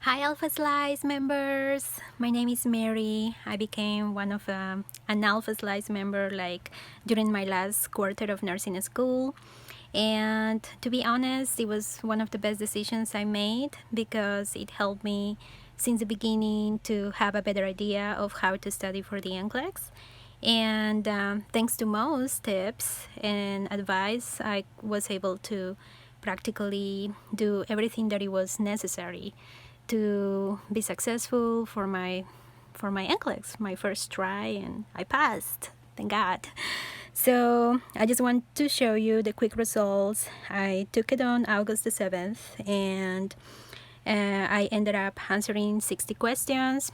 Hi Alpha Slice members, my name is Mary. I became one of an Alpha Slice member during my last quarter of nursing school, and to be honest, it was one of the best decisions I made because it helped me since the beginning to have a better idea of how to study for the NCLEX. And thanks to most tips and advice, I was able to practically do everything that it was necessary to be successful for my NCLEX, my first try, and I passed. Thank God. So I just want to show you the quick results. I took it on August the 7th, and I ended up answering 60 questions.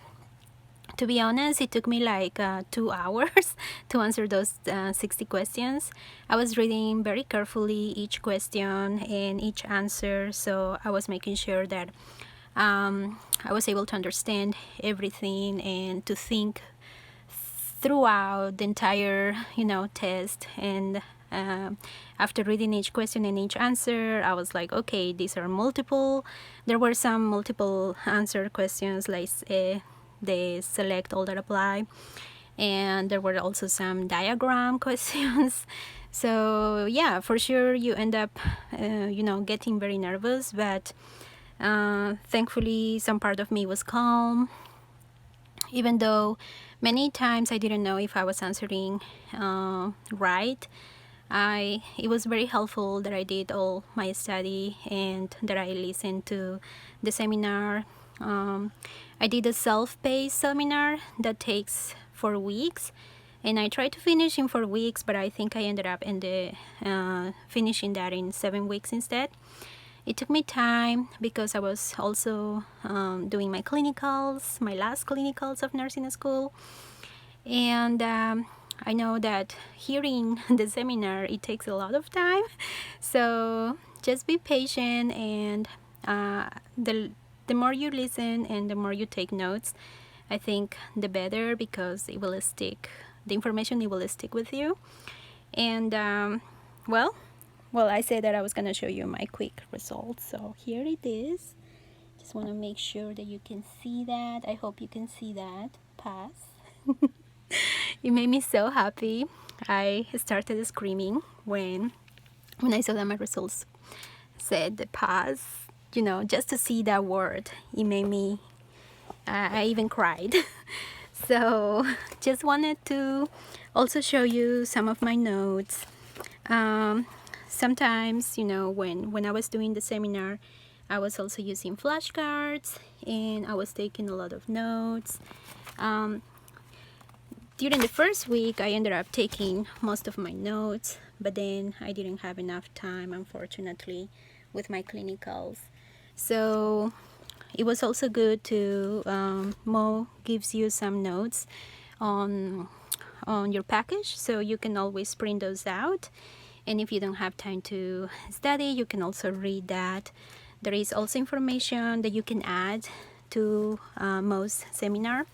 To be honest, it took me 2 hours to answer those 60 questions. I was reading very carefully each question and each answer, so I was making sure that I was able to understand everything and to think throughout the entire test. And after reading each question and each answer, I was like, okay, these are multiple. There were some multiple answer questions like they select all that apply, and there were also some diagram questions. So yeah, for sure you end up getting very nervous, but thankfully some part of me was calm, even though many times I didn't know if I was answering right. It was very helpful that I did all my study and that I listened to the seminar. I did a self-paced seminar that takes 4 weeks, and I tried to finish in 4 weeks, but I think I ended up finishing that in 7 weeks instead. It took me time because I was also doing my clinicals, my last clinicals of nursing school. And I know that hearing the seminar, it takes a lot of time. So just be patient, and the more you listen and the more you take notes, I think the better, because it will stick. The information, it will stick with you. And well, I said that I was gonna show you my quick results, so here it is. Just want to make sure that you can see that. I hope you can see that. Pass. It made me so happy. I started screaming when I saw that my results said the pass. Just to see that word, it made me. I even cried. So just wanted to also show you some of my notes. Sometimes, when I was doing the seminar, I was also using flashcards and I was taking a lot of notes. During the first week, I ended up taking most of my notes, but then I didn't have enough time, unfortunately, with my clinicals. So it was also good to Mo gives you some notes on your package, so you can always print those out. And if you don't have time to study, you can also read that. There is also information that you can add to Mo's seminar.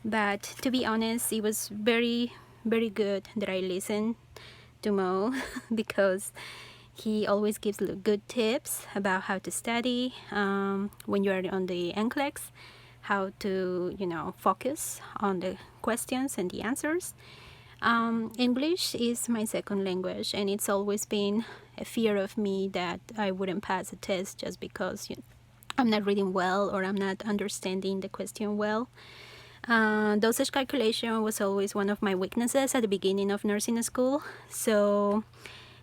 But to be honest, it was very, very good that I listened to Mo because he always gives good tips about how to study when you are on the NCLEX, how to focus on the questions and the answers. English is my second language, and it's always been a fear of me that I wouldn't pass a test just because I'm not reading well or I'm not understanding the question well. Dosage calculation was always one of my weaknesses at the beginning of nursing school, so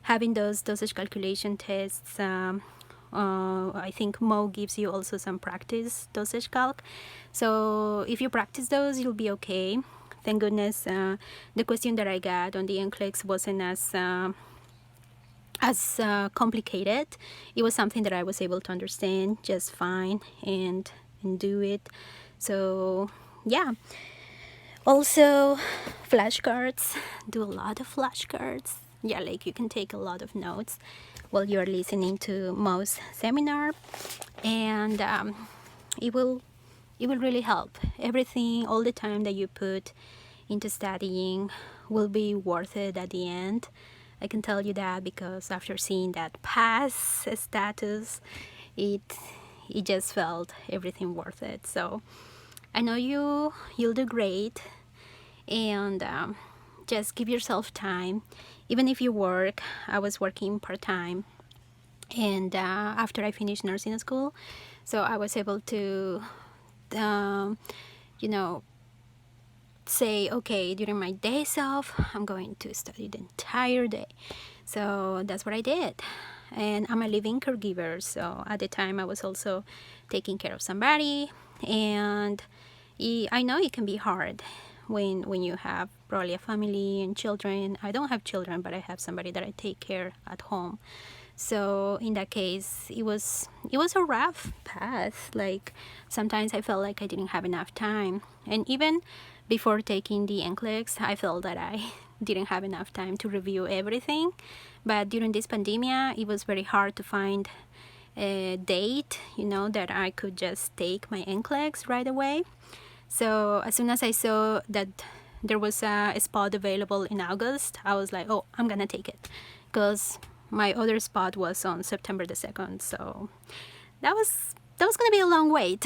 having those dosage calculation tests, I think Mo gives you also some practice dosage calc, so if you practice those, you'll be okay. Thank goodness the question that I got on the NCLEX wasn't as complicated. It was something that I was able to understand just fine and do it. So yeah. Also, flashcards. Do a lot of flashcards. Yeah, you can take a lot of notes while you're listening to Mo's seminar, and it will really help. Everything, all the time that you put into studying will be worth it at the end. I can tell you that because after seeing that pass status, it it just felt everything worth it. So I know you'll do great, and just give yourself time. Even if you work, I was working part-time, and after I finished nursing school, so I was able to you know, say, okay, during my days off, I'm going to study the entire day. So that's what I did. And I'm a living caregiver, so at the time I was also taking care of somebody, and I know it can be hard when you have probably a family and children. I don't have children, but I have somebody that I take care at home. So in that case, it was a rough path. Like, sometimes I felt like I didn't have enough time, and even before taking the NCLEX, I felt that I didn't have enough time to review everything. But during this pandemic, it was very hard to find a date, that I could just take my NCLEX right away. So as soon as I saw that there was a spot available in August, I was like, oh, I'm gonna take it, because my other spot was on September the 2nd. So that was gonna be a long wait.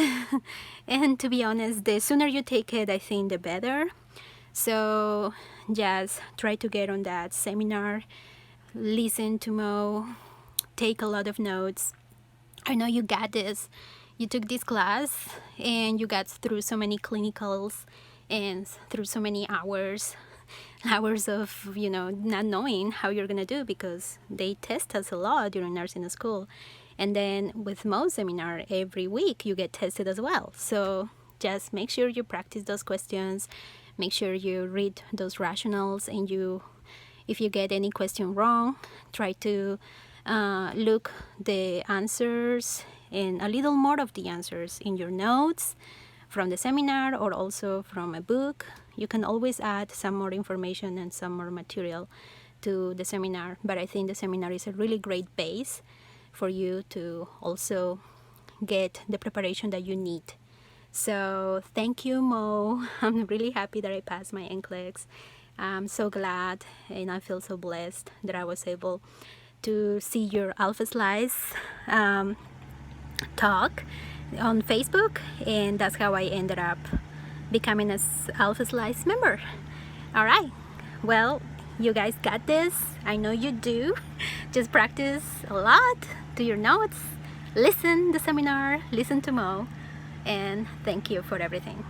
And to be honest, the sooner you take it, I think the better. So just try to get on that seminar, listen to Mo, take a lot of notes. I know you got this. You took this class and you got through so many clinicals and through so many hours of not knowing how you're gonna do, because they test us a lot during nursing school. And then with Mo's seminar, every week you get tested as well. So just make sure you practice those questions, make sure you read those rationals, and if you get any question wrong, try to look the answers and a little more of the answers in your notes from the seminar, or also from a book. You can always add some more information and some more material to the seminar, but I think the seminar is a really great base for you to also get the preparation that you need. So thank you, Mo. I'm really happy that I passed my NCLEX. I'm so glad, and I feel so blessed that I was able to see your Alpha Slice talk on Facebook, and that's how I ended up becoming an Alpha Slice member. All right, well, you guys got this. I know you do. Just practice a lot, do your notes, listen the seminar, listen to Mo, and thank you for everything.